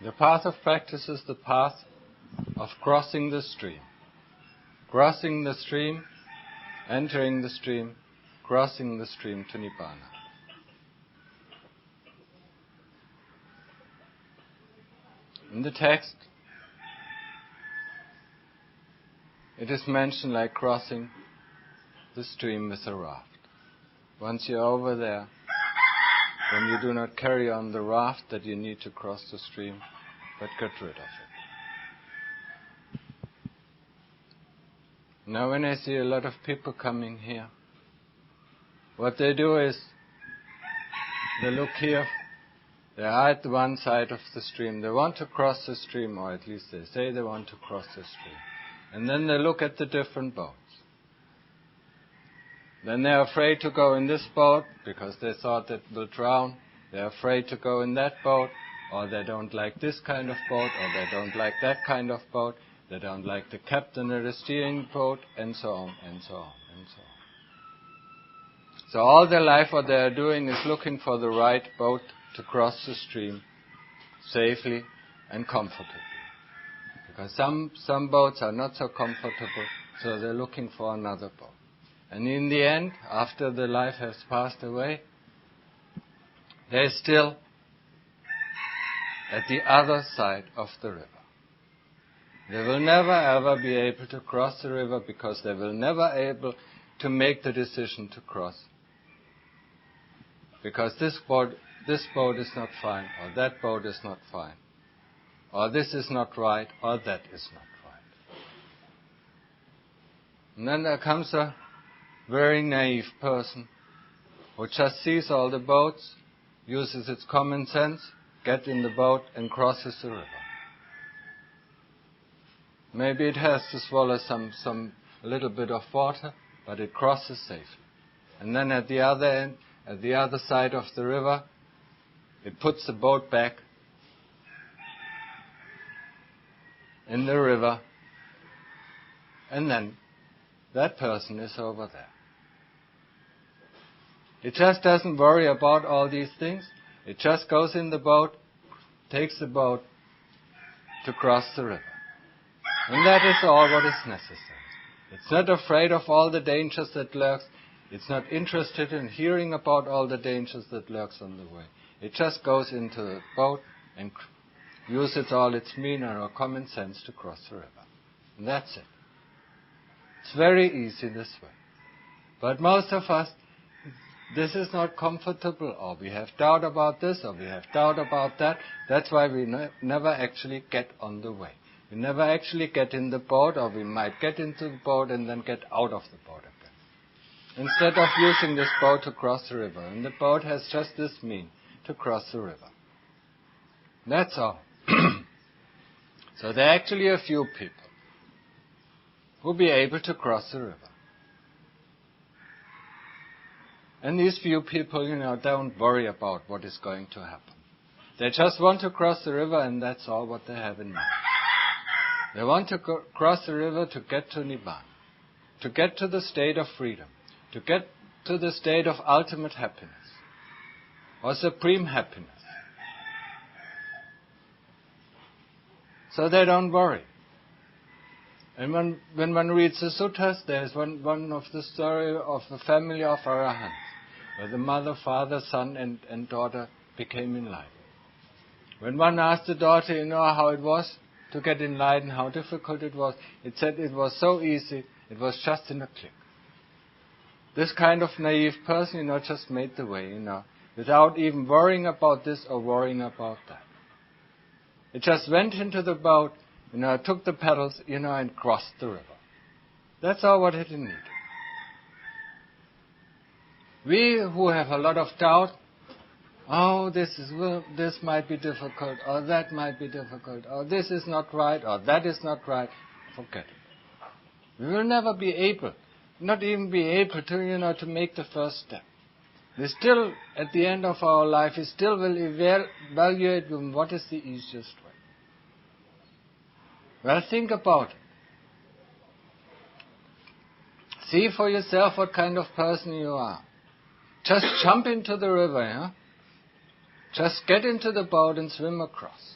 The path of practice is the path of crossing the stream. Crossing the stream, entering the stream, crossing the stream to Nibbana. In the text, it is mentioned like crossing the stream with a raft. Once you're over there, then you do not carry on the raft that you need to cross the stream, but get rid of it. Now when I see a lot of people coming here, what they do is, they look here, they are at one side of the stream, they want to cross the stream, or at least they say they want to cross the stream. And then they look at the different boats. Then they're afraid to go in this boat because they thought it will drown. They're afraid to go in that boat, or they don't like this kind of boat, or they don't like that kind of boat. They don't like the captain or the steering boat, and so on, and so on, and so on. So all their life what they are doing is looking for the right boat to cross the stream safely and comfortably. Because some boats are not so comfortable, so they're looking for another boat. And in the end, after the life has passed away, they're still at the other side of the river. They will never ever be able to cross the river because they will never able to make the decision to cross. Because this boat is not fine, or that boat is not fine, or this is not right, or that is not right. And then there comes a very naive person who just sees all the boats, uses its common sense, gets in the boat and crosses the river. Maybe it has to swallow a little bit of water, but it crosses safely. And then at the other end, at the other side of the river, it puts the boat back in the river, and then that person is over there. It just doesn't worry about all these things. It just goes in the boat, takes the boat to cross the river. And that is all what is necessary. It's not afraid of all the dangers that lurks. It's not interested in hearing about all the dangers that lurks on the way. It just goes into the boat and uses all its meaner or common sense to cross the river. And that's it. It's very easy this way. But most of us, this is not comfortable, or we have doubt about this, or we have doubt about that. That's why we never actually get on the way. We never actually get in the boat, or we might get into the boat and then get out of the boat again. Instead of using this boat to cross the river. And the boat has just this mean, to cross the river. That's all. So there are actually a few people who will be able to cross the river. And these few people, don't worry about what is going to happen. They just want to cross the river, and that's all what they have in mind. They want to cross the river to get to Nibbana, to get to the state of freedom, to get to the state of ultimate happiness, or supreme happiness. So they don't worry. And when one reads the suttas, there is one of the story of the family of Arahants, where the mother, father, son, and daughter became enlightened. When one asked the daughter, how it was to get enlightened, how difficult it was, it said it was so easy, it was just in a click. This kind of naive person, just made the way, without even worrying about this or worrying about that. It just went into the boat, took the paddles, and crossed the river. That's all what it needed. We who have a lot of doubt, this might be difficult, or that might be difficult, or this is not right, or that is not right, forget it. We will never be able, not even be able to, to make the first step. We still, at the end of our life, we still will evaluate what is the easiest way. Well, think about it. See for yourself what kind of person you are. Just jump into the river, Just get into the boat and swim across.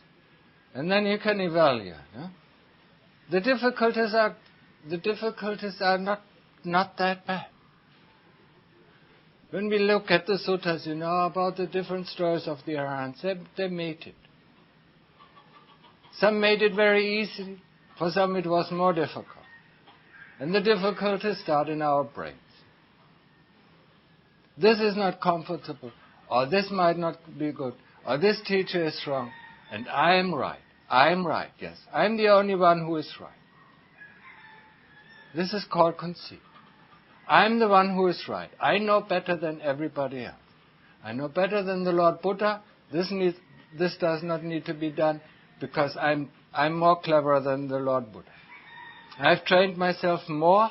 And then you can evaluate. Yeah? The difficulties are not that bad. When we look at the suttas, about the different stories of the Arahants, they made it. Some made it very easily. For some it was more difficult. And the difficulties start in our brains. This is not comfortable, or this might not be good, or this teacher is wrong, and I am right. I am right, yes. I am the only one who is right. This is called conceit. I am the one who is right. I know better than everybody else. I know better than the Lord Buddha. This does not need to be done because I'm more clever than the Lord Buddha. I've trained myself more.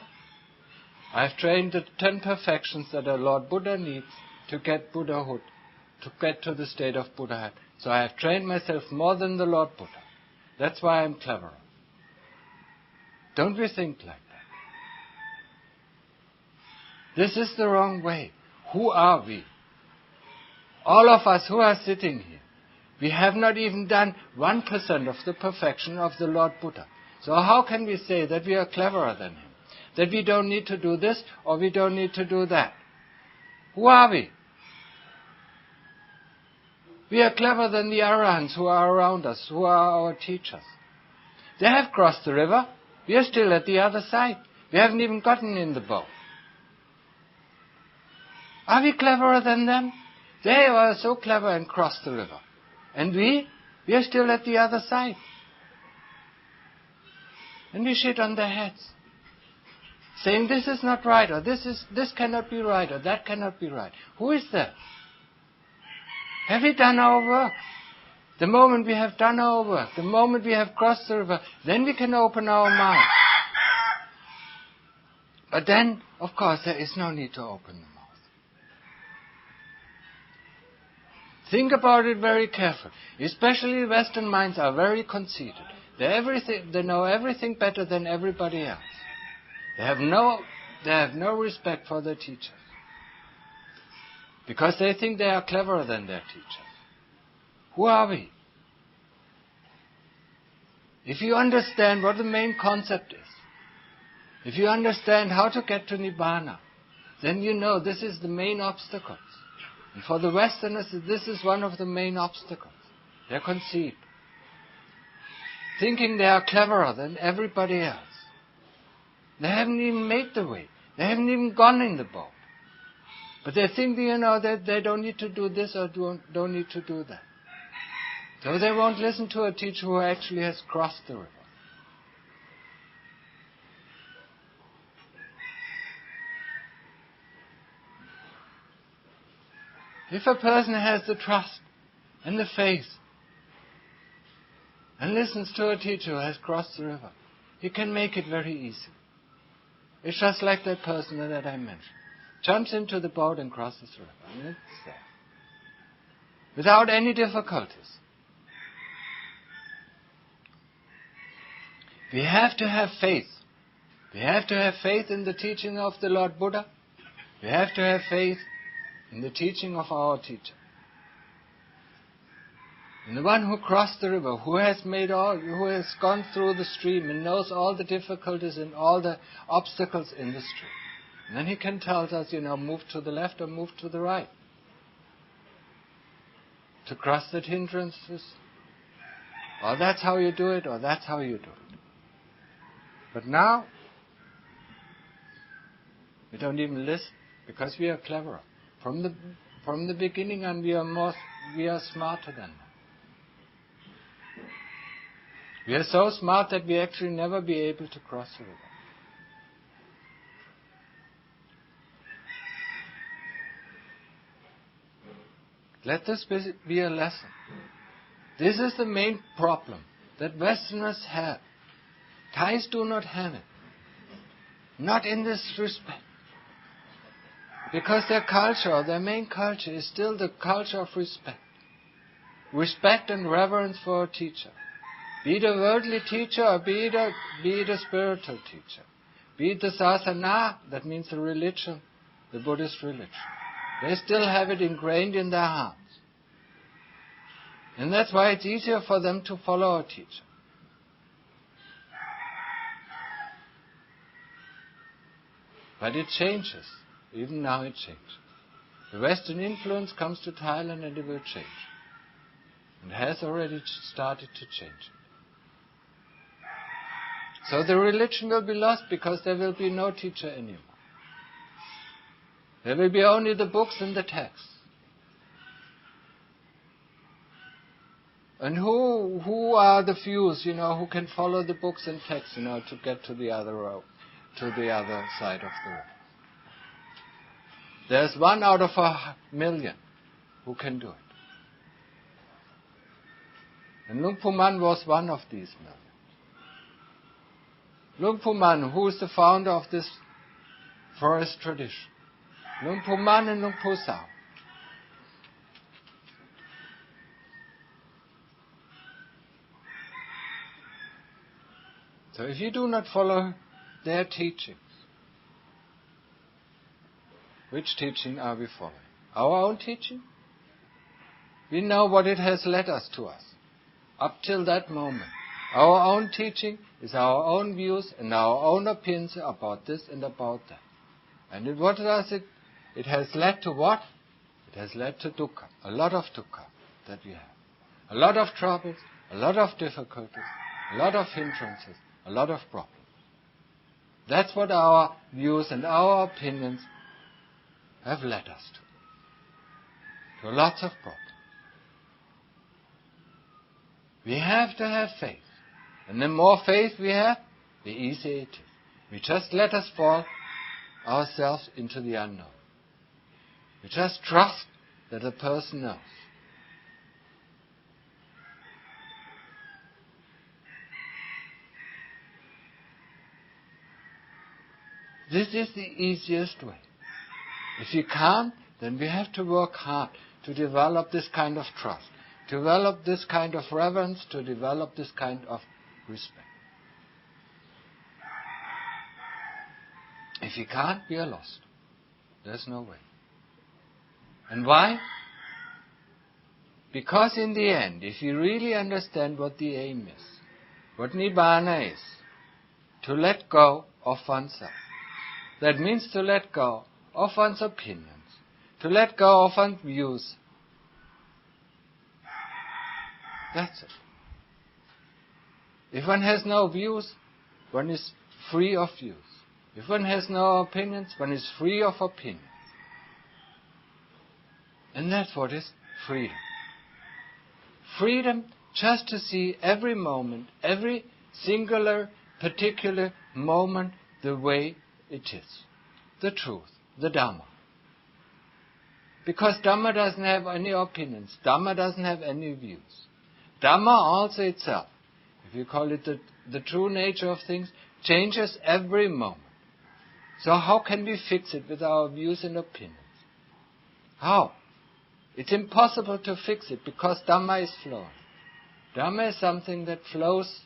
I've trained the 10 perfections that the Lord Buddha needs to get Buddhahood, to get to the state of Buddhahood. So I have trained myself more than the Lord Buddha. That's why I'm cleverer. Don't we think like that? This is the wrong way. Who are we? All of us who are sitting here, we have not even done 1% of the perfection of the Lord Buddha. So how can we say that we are cleverer than him? That we don't need to do this or we don't need to do that? Who are we? We are cleverer than the Arahants who are around us, who are our teachers. They have crossed the river. We are still at the other side. We haven't even gotten in the boat. Are we cleverer than them? They were so clever and crossed the river. And we are still at the other side. And we shit on their heads, saying this is not right, or this cannot be right, or that cannot be right. Who is that? Have we done our work? The moment we have done our work, the moment we have crossed the river, then we can open our mind. But then, of course, there is no need to open the mouth. Think about it very carefully. Especially Western minds are very conceited. They know everything better than everybody else. They have no respect for their teachers. Because they think they are cleverer than their teachers. Who are we? If you understand what the main concept is, if you understand how to get to Nibbana, then you know this is the main obstacles. And for the Westerners, this is one of the main obstacles. Their conceit. Thinking they are cleverer than everybody else. They haven't even made the way. They haven't even gone in the boat. But they think, that they don't need to do this or don't need to do that. So they won't listen to a teacher who actually has crossed the river. If a person has the trust and the faith and listens to a teacher who has crossed the river, he can make it very easy. It's just like that person that I mentioned. Jumps into the boat and crosses the river. And it's there. Without any difficulties. We have to have faith. We have to have faith in the teaching of the Lord Buddha. We have to have faith in the teaching of our teacher. And the one who crossed the river, who has gone through the stream and knows all the difficulties and all the obstacles in the stream. And then he can tell us, move to the left or move to the right. To cross the hindrances. Or that's how you do it, or that's how you do it. But now, we don't even listen, because we are cleverer. From the beginning on, we are smarter than them. We are so smart that we actually never be able to cross the river. Let this be a lesson. This is the main problem that Westerners have. Thais do not have it. Not in this respect. Because their culture, their main culture, is still the culture of respect. Respect and reverence for a teacher. Be it a worldly teacher or be it a spiritual teacher. Be it the sasana, that means the religion, the Buddhist religion. They still have it ingrained in their hearts. And that's why it's easier for them to follow a teacher. But it changes. Even now it changes. The Western influence comes to Thailand and it will change. And has already started to change. So the religion will be lost because there will be no teacher anymore. There will be only the books and the texts. And who are the few, who can follow the books and texts, to get to the other road, to the other side of the river? There's 1 out of 1,000,000 who can do it. And Luang Pu Man was one of these millions. Luang Pu Man, who is the founder of this forest tradition? Luang Pu Man and Luang Pu Sao. So if you do not follow their teachings, which teaching are we following? Our own teaching? We know what it has led us to us. Up till that moment. Our own teaching is our own views and our own opinions about this and about that. And what does it? It has led to what? It has led to dukkha. A lot of dukkha that we have. A lot of troubles, a lot of difficulties, a lot of hindrances, a lot of problems. That's what our views and our opinions have led us to. To lots of problems. We have to have faith. And the more faith we have, the easier it is. We just let us fall ourselves into the unknown. We just trust that a person knows. This is the easiest way. If you can't, then we have to work hard to develop this kind of trust, to develop this kind of reverence, to develop this kind of respect. If you can't, we are lost. There's no way. And why? Because in the end, if you really understand what the aim is, what Nibbana is, to let go of oneself. That means to let go of one's opinions, to let go of one's views. That's it. If one has no views, one is free of views. If one has no opinions, one is free of opinions. And that's what is freedom. Freedom just to see every moment, every singular, particular moment the way it is. The truth, the Dhamma. Because Dhamma doesn't have any opinions. Dhamma doesn't have any views. Dhamma also itself, if you call it the true nature of things, changes every moment. So how can we fix it with our views and opinions? How? It's impossible to fix it because Dhamma is flowing. Dhamma is something that flows.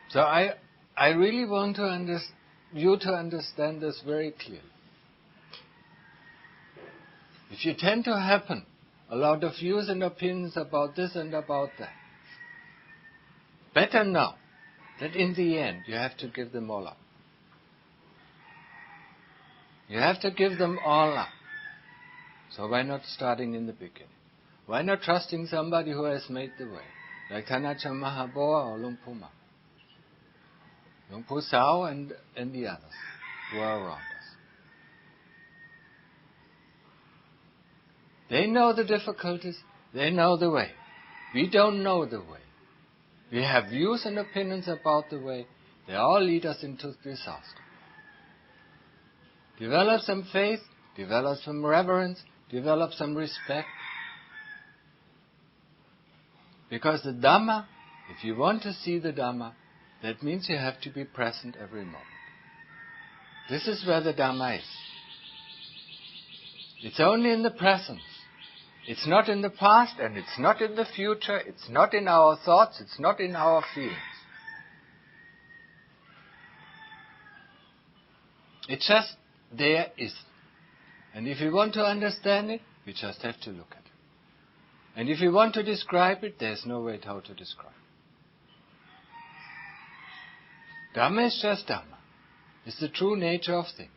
So I really want you to understand this very clearly. If you tend to happen a lot of views and opinions about this and about that, better know that in the end you have to give them all up. You have to give them all up. So why not starting in the beginning? Why not trusting somebody who has made the way? Like Thanacha Mahaboa or Luang Pu Ma. Luang Pu Sao and the others who are around us. They know the difficulties, they know the way. We don't know the way. We have views and opinions about the way. They all lead us into disaster. Develop some faith, develop some reverence, develop some respect. Because the Dhamma, if you want to see the Dhamma, that means you have to be present every moment. This is where the Dhamma is. It's only in the present. It's not in the past and it's not in the future. It's not in our thoughts. It's not in our feelings. It's just there is. And if you want to understand it, we just have to look at it. And if you want to describe it, there's no way how to describe it. Dhamma is just Dhamma. It's the true nature of things.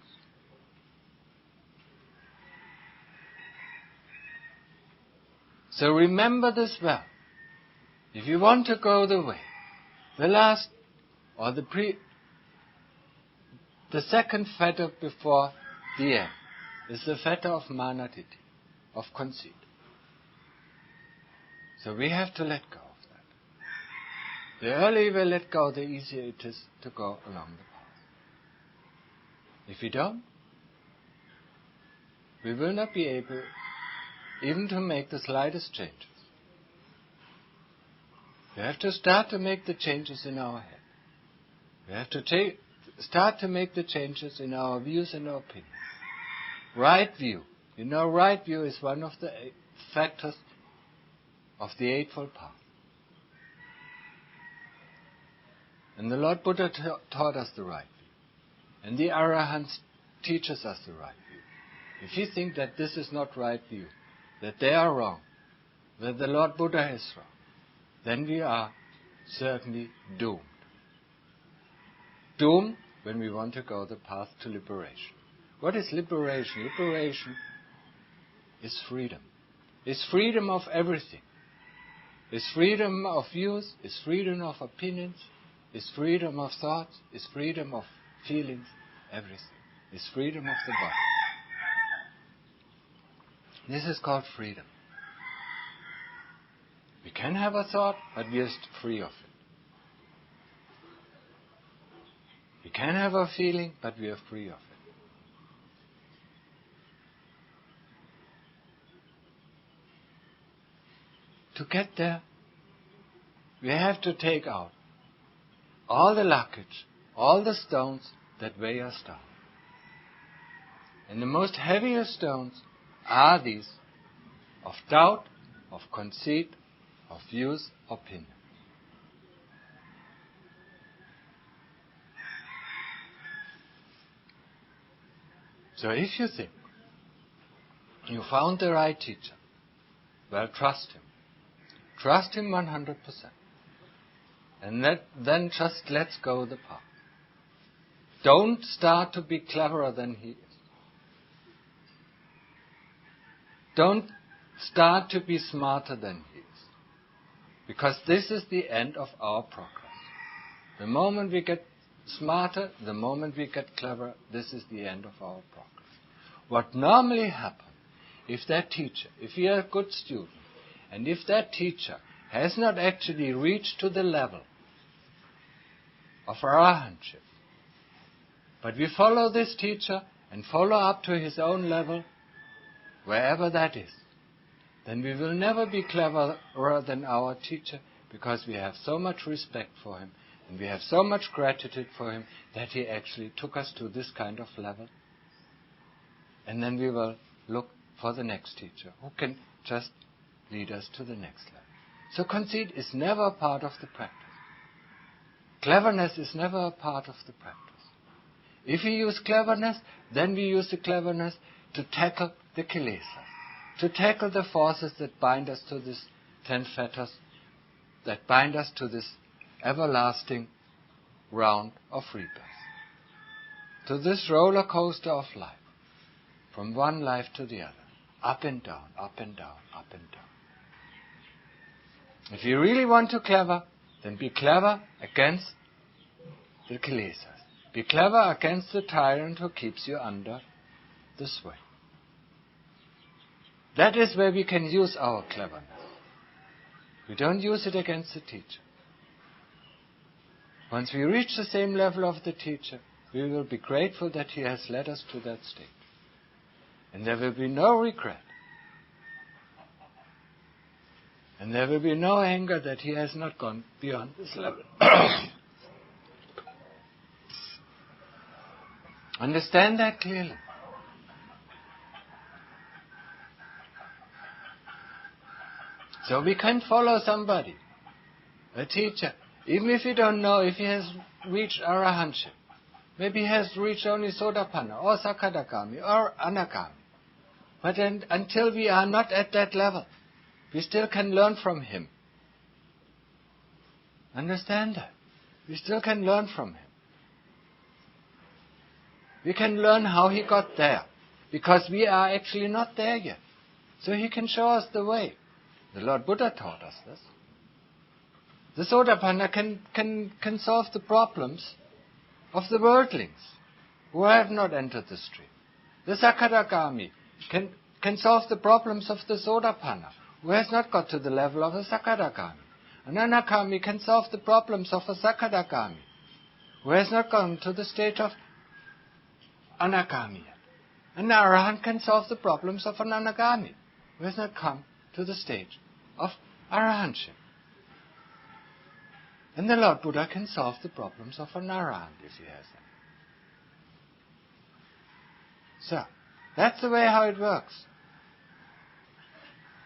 So remember this well. If you want to go the way, the last or the second fetter before the end is the fetter of manatiti, of conceit. So we have to let go of that. The earlier we let go, the easier it is to go along the path. If we don't, we will not be able even to make the slightest changes. We have to start to make the changes in our head. We have to start to make the changes in our views and our opinions. Right view. You know, right view is one of the factors of the Eightfold Path. And the Lord Buddha taught us the right view. And the Arahants teaches us the right view. If you think that this is not right view, that they are wrong, that the Lord Buddha is wrong, then we are certainly doomed. Doomed when we want to go the path to liberation. What is liberation? Liberation is freedom. It's freedom of everything. It's freedom of views, it's freedom of opinions, it's freedom of thoughts, it's freedom of feelings, everything. It's freedom of the body. This is called freedom. We can have a thought, but we are free of it. We can have a feeling, but we are free of it. To get there, we have to take out all the luggage, all the stones that weigh us down. And the most heaviest stones are these of doubt, of conceit, of views, opinion. So if you think you found the right teacher, well, trust him. Trust him 100%. And then just let's go the path. Don't start to be cleverer than he is. Don't start to be smarter than he is. Because this is the end of our progress. The moment we get smarter, the moment we get clever, this is the end of our progress. What normally happens, if that teacher, if you are a good student, and if that teacher has not actually reached to the level of arahantship, but we follow this teacher and follow up to his own level, wherever that is, then we will never be cleverer than our teacher, because we have so much respect for him and we have so much gratitude for him that he actually took us to this kind of level. And then we will look for the next teacher who can just lead us to the next level. So conceit is never a part of the practice. Cleverness is never a part of the practice. If we use cleverness, then we use the cleverness to tackle the kilesas, to tackle the forces that bind us to these 10 fetters, that bind us to this everlasting round of rebirth, to this roller coaster of life, from one life to the other, up and down, up and down, up and down. If you really want to clever, then be clever against the kilesas. Be clever against the tyrant who keeps you under the sway. That is where we can use our cleverness. We don't use it against the teacher. Once we reach the same level of the teacher, we will be grateful that he has led us to that state. And there will be no regret. And there will be no anger that he has not gone beyond this level. Understand that clearly. So we can follow somebody, a teacher, even if you don't know if he has reached arahantship. Maybe he has reached only Sotapanna or Sakadagami or Anagami. But until we are not at that level, we still can learn from him. Understand that? We still can learn from him. We can learn how he got there, because we are actually not there yet. So he can show us the way. The Lord Buddha taught us this. The Sotapanna can solve the problems of the worldlings who have not entered the stream. The Sakadagami can solve the problems of the Sotapanna who has not got to the level of a Sakadagami. An Anagami can solve the problems of a Sakadagami who has not gone to the stage of Anagami yet. An Arahant can solve the problems of an Anagami who has not come to the stage of Arahantship. And the Lord Buddha can solve the problems of an Arahant if he has them. So, that's the way how it works.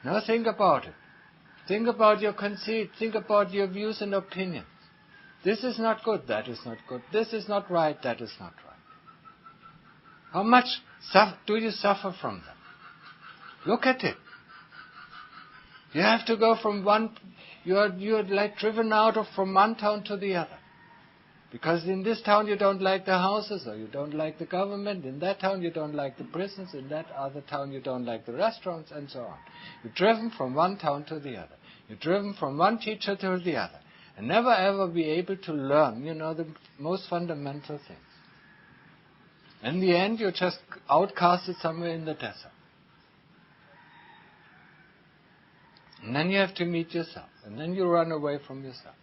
Now think about it. Think about your conceit. Think about your views and opinions. This is not good, that is not good. This is not right, that is not right. How much do you suffer from them? Look at it. You have to go from you're like driven out from one town to the other. Because in this town you don't like the houses, or you don't like the government. In that town you don't like the prisons. In that other town you don't like the restaurants, and so on. You're driven from one town to the other. You're driven from one teacher to the other. And never ever be able to learn, the most fundamental things. In the end you're just outcasted somewhere in the desert. And then you have to meet yourself. And then you run away from yourself.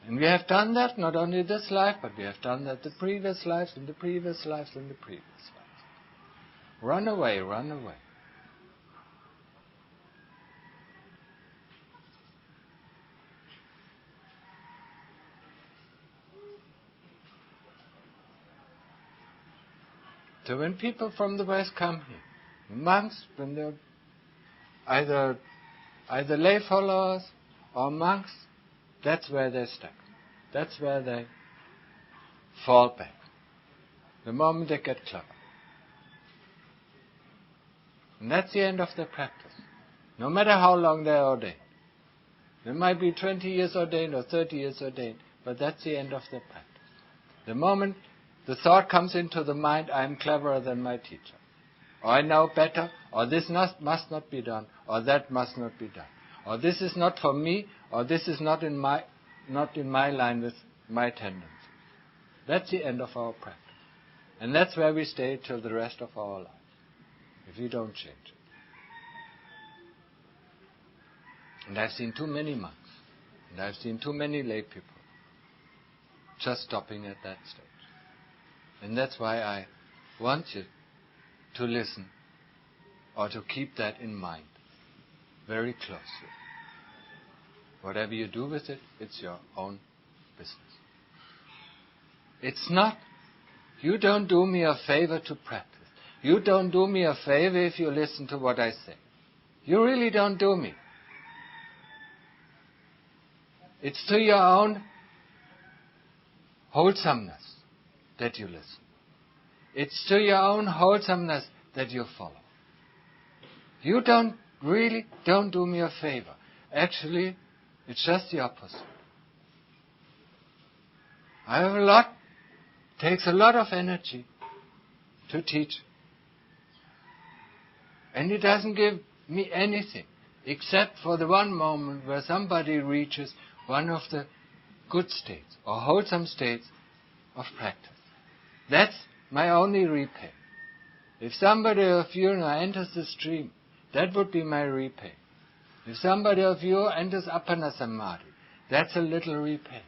And we have done that, not only this life, but we have done that the previous lives, and the previous lives, and the previous lives. Run away, run away. So when people from the West come here, monks, when they're either lay followers or monks, that's where they're stuck. That's where they fall back. The moment they get clever. And that's the end of their practice. No matter how long they're ordained. They might be 20 years ordained or 30 years ordained, but that's the end of their practice. The moment the thought comes into the mind, I'm cleverer than my teacher. Or I know better, or this must not be done, or that must not be done. Or this is not for me, or this is not in my line with my tendencies. That's the end of our practice. And that's where we stay till the rest of our lives, if we don't change it. And I've seen too many monks, and I've seen too many lay people just stopping at that stage. And that's why I want you to listen, or to keep that in mind very closely. Whatever you do with it, it's your own business. It's not, you don't do me a favor to practice. You don't do me a favor if you listen to what I say. You really don't do me. It's to your own wholesomeness that you listen. It's to your own wholesomeness that you follow. You don't do me a favor. Actually, it's just the opposite. Takes a lot of energy to teach. And it doesn't give me anything, except for the one moment where somebody reaches one of the good states, or wholesome states of practice. That's my only repay. If somebody of you enters the stream, that would be my repay. If somebody of you enters Appana Samadhi, that's a little repay.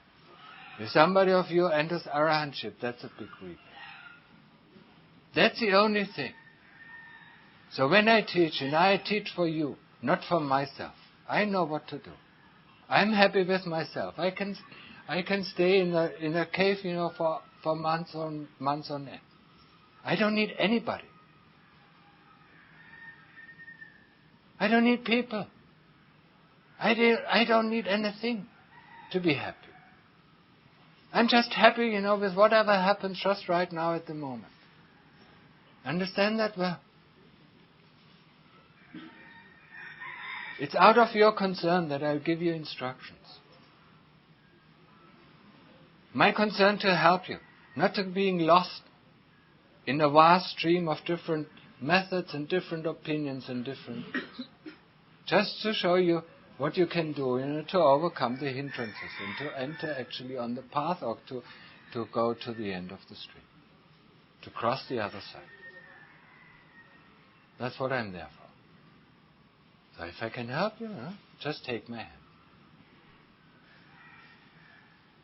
If somebody of you enters Arahantship, that's a big repay. That's the only thing. So when I teach, and I teach for you, not for myself. I know what to do. I'm happy with myself. I can stay in a cave, for months on end. I don't need anybody. I don't need people. I don't need anything to be happy. I'm just happy, with whatever happens just right now at the moment. Understand that well? It's out of your concern that I'll give you instructions. My concern to help you, not to being lost in a vast stream of different methods and different opinions and different views. Just to show you what you can do, to overcome the hindrances and to enter actually on the path or to go to the end of the stream, to cross the other side. That's what I'm there for. So if I can help you, just take my hand.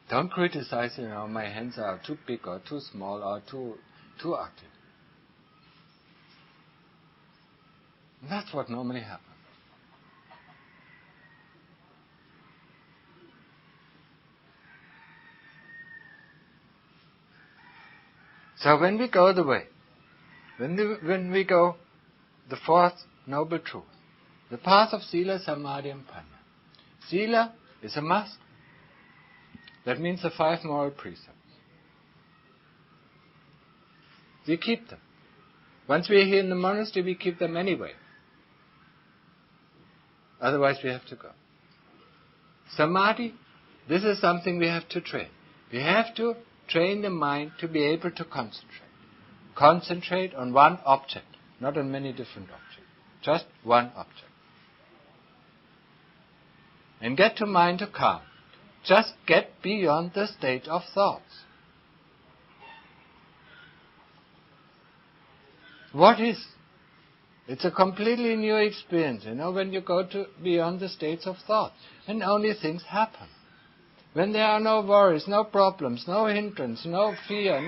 Don't criticize, my hands are too big or too small or too active. That's what normally happens. So when we go the way, when we go the fourth noble truth, the path of Sila, Samadhi and Panya. Sila is a must. That means the 5 moral precepts. We keep them. Once we are here in the monastery, we keep them anyway. Otherwise we have to go. Samadhi, this is something we have to train. We have to train the mind to be able to concentrate. Concentrate on one object, not on many different objects. Just one object. And get to mind to calm. Just get beyond the state of thoughts. What is? It's a completely new experience, when you go to beyond the states of thought. And only things happen. When there are no worries, no problems, no hindrance, no fear,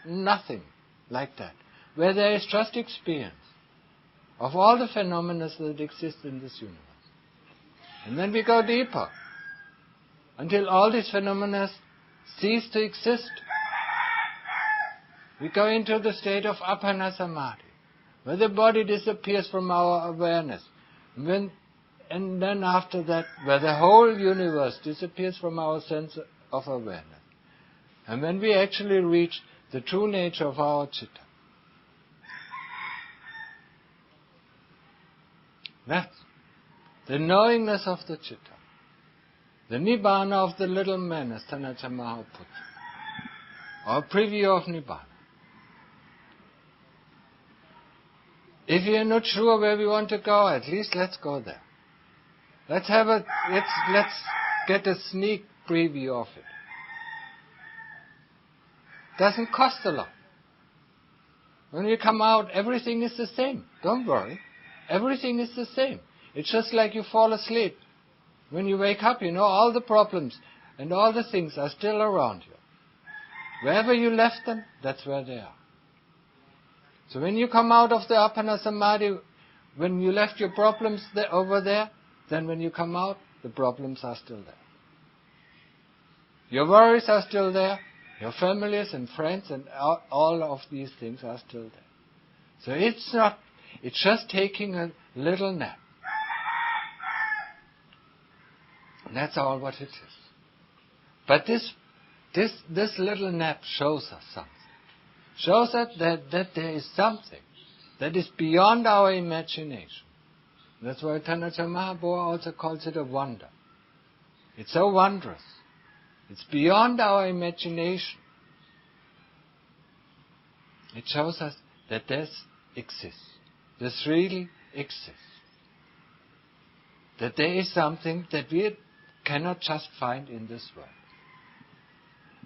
nothing like that. Where there is just experience of all the phenomena that exist in this universe. And then we go deeper until all these phenomena cease to exist. We go into the state of Appana Samadhi, where the body disappears from our awareness. And then after that, where the whole universe disappears from our sense of awareness. And when we actually reach the true nature of our citta. That's the knowingness of the citta. The nibbana of the little man, as Tanacha Maha puts it. Or preview of nibbana. If you're not sure where we want to go, at least let's go there. Let's get a sneak preview of it. Doesn't cost a lot. When you come out, everything is the same. Don't worry. Everything is the same. It's just like you fall asleep. When you wake up, all the problems and all the things are still around you. Wherever you left them, that's where they are. So when you come out of the Appana Samadhi, when you left your problems over there, then when you come out, the problems are still there. Your worries are still there. Your families and friends and all of these things are still there. So it's just taking a little nap. That's all what it is. But this little nap shows us something. Shows us that there is something that is beyond our imagination. That's why Tanacha Mahaprabhu also calls it a wonder. It's so wondrous. It's beyond our imagination. It shows us that this exists. This really exists. That there is something that we cannot just find in this world.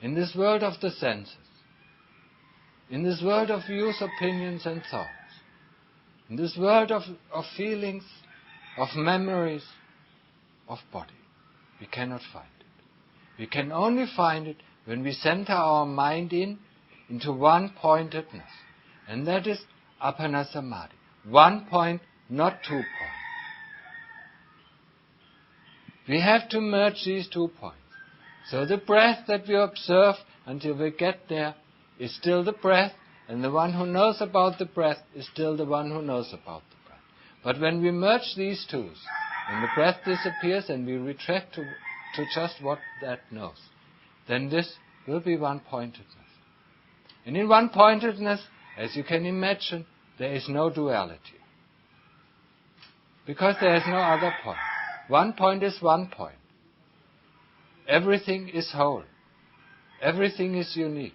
In this world of the senses. In this world of views, opinions and thoughts. In this world of feelings, of memories, of body. We cannot find it. We can only find it when we center our mind into one pointedness. And that is Appana Samadhi. 1 point, not 2 points. We have to merge these 2 points. So the breath that we observe until we get there is still the breath, and the one who knows about the breath is still the one who knows about the breath. But when we merge these twos, when the breath disappears and we retract to just what that knows, then this will be one-pointedness. And in one-pointedness, as you can imagine, there is no duality. Because there is no other point. One point is one point. Everything is whole. Everything is unique.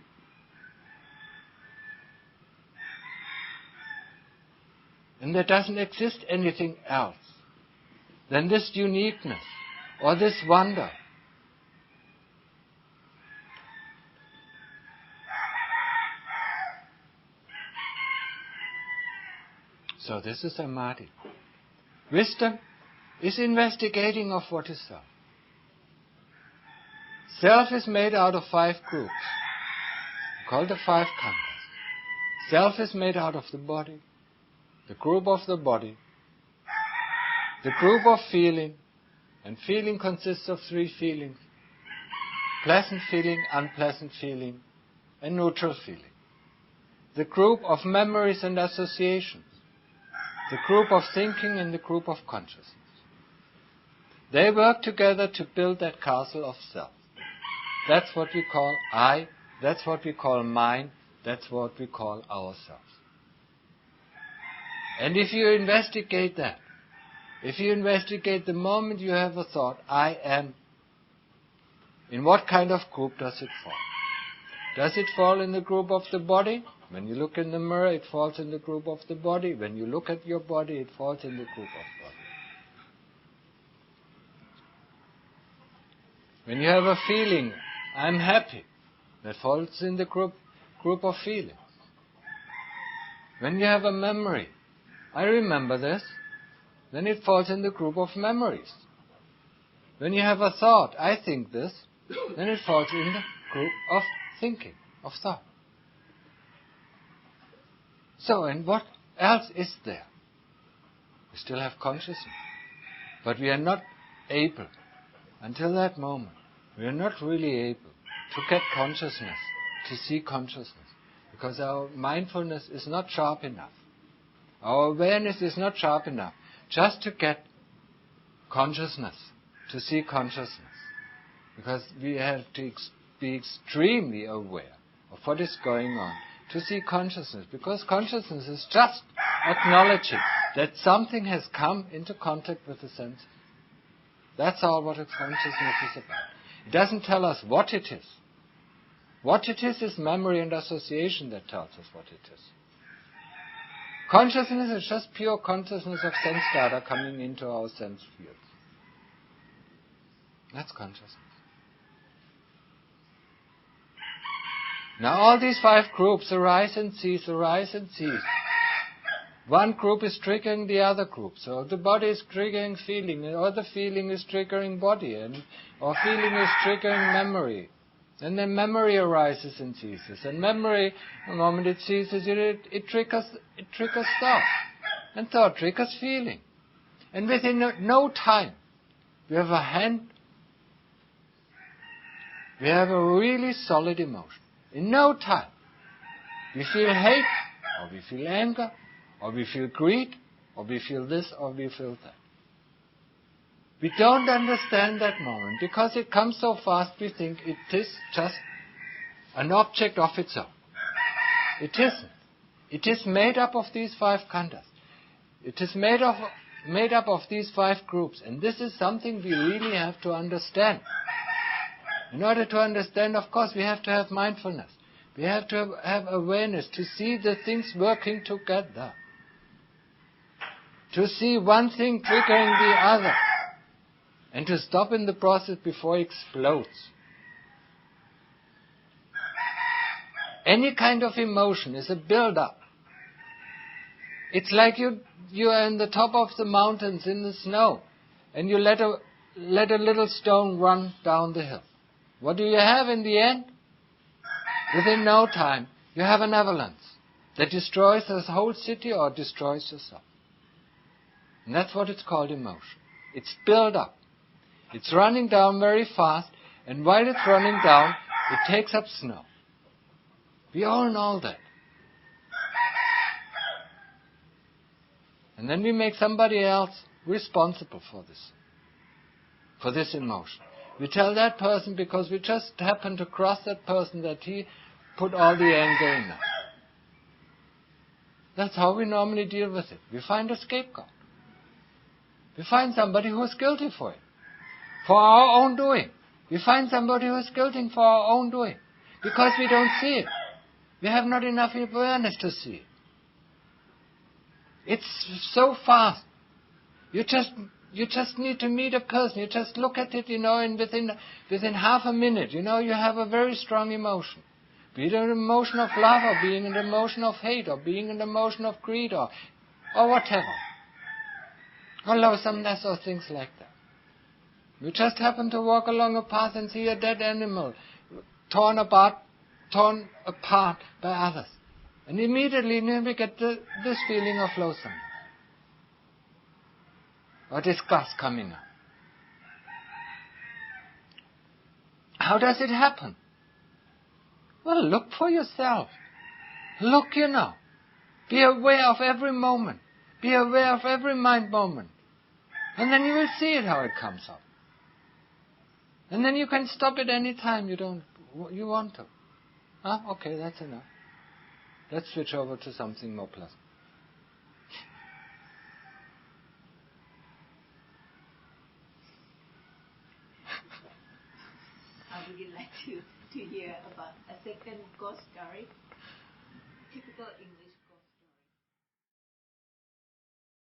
And there doesn't exist anything else than this uniqueness or this wonder. So this is samadhi. Wisdom is investigating of what is self. Self is made out of 5 groups, called the 5 khandhas. Self is made out of the body, the group of the body, the group of feeling, and feeling consists of 3 feelings: pleasant feeling, unpleasant feeling, and neutral feeling. The group of memories and associations, the group of thinking, and the group of consciousness. They work together to build that castle of self. That's what we call I, that's what we call mine, that's what we call ourselves. And if you investigate that, if you investigate the moment you have a thought, I am, in what kind of group does it fall? Does it fall in the group of the body? When you look in the mirror, it falls in the group of the body. When you look at your body, it falls in the group of body. When you have a feeling, I'm happy, that falls in the group of feelings. When you have a memory, I remember this, then it falls in the group of memories. When you have a thought, I think this, then it falls in the group of thinking, of thought. So, and what else is there? We still have consciousness. But we are not able, until that moment, we are not really able to get consciousness, to see consciousness. Because our mindfulness is not sharp enough. Our awareness is not sharp enough just to get consciousness, to see consciousness. Because we have to be extremely aware of what is going on to see consciousness. Because consciousness is just acknowledging that something has come into contact with the senses. That's all what a consciousness is about. It doesn't tell us what it is. What it is memory and association that tells us what it is. Consciousness is just pure consciousness of sense data coming into our sense fields. That's consciousness. Now all these 5 groups arise and cease, arise and cease. One group is triggering the other group. So the body is triggering feeling, or the feeling is triggering body, or feeling is triggering memory. And then memory arises and ceases. And memory, the moment it ceases, it triggers thought. And thought triggers feeling. And within no time, we have a really solid emotion. In no time, we feel hate, or we feel anger, or we feel greed, or we feel this, or we feel that. We don't understand that moment because it comes so fast we think it is just an object of its own. It isn't. It is made up of these 5 khandhas. It is made up of these 5 groups, and this is something we really have to understand. In order to understand, of course, we have to have mindfulness. We have to have awareness to see the things working together. To see one thing triggering the other. And to stop in the process before it explodes. Any kind of emotion is a build-up. It's like you are in the top of the mountains in the snow, and you let a little stone run down the hill. What do you have in the end? Within no time, you have an avalanche that destroys the whole city or destroys yourself. And that's what it's called emotion. It's built up. It's running down very fast, and while it's running down, it takes up snow. We all know that. And then we make somebody else responsible for this emotion. We tell that person because we just happen to cross that person that he put all the anger in us. That's how we normally deal with it. We find a scapegoat. We find somebody who is guilty for it, for our own doing. We find somebody who is guilty for our own doing, because we don't see it. We have not enough awareness to see it. It's so fast. You just need to meet a person. You just look at it, and within half a minute, you have a very strong emotion. Be it an emotion of love, or being an emotion of hate, or being an emotion of greed, or whatever. Or loathsomeness, or things like that. You just happen to walk along a path and see a dead animal torn apart by others. And immediately we get this feeling of loathsomeness or disgust coming up. How does it happen? Well, look for yourself. Look, Be aware of every moment. Be aware of every mind moment. And then you will see it how it comes up. And then you can stop it any time you want to. Okay, that's enough. Let's switch over to something more pleasant. Would you like to hear about a second ghost story? Typical English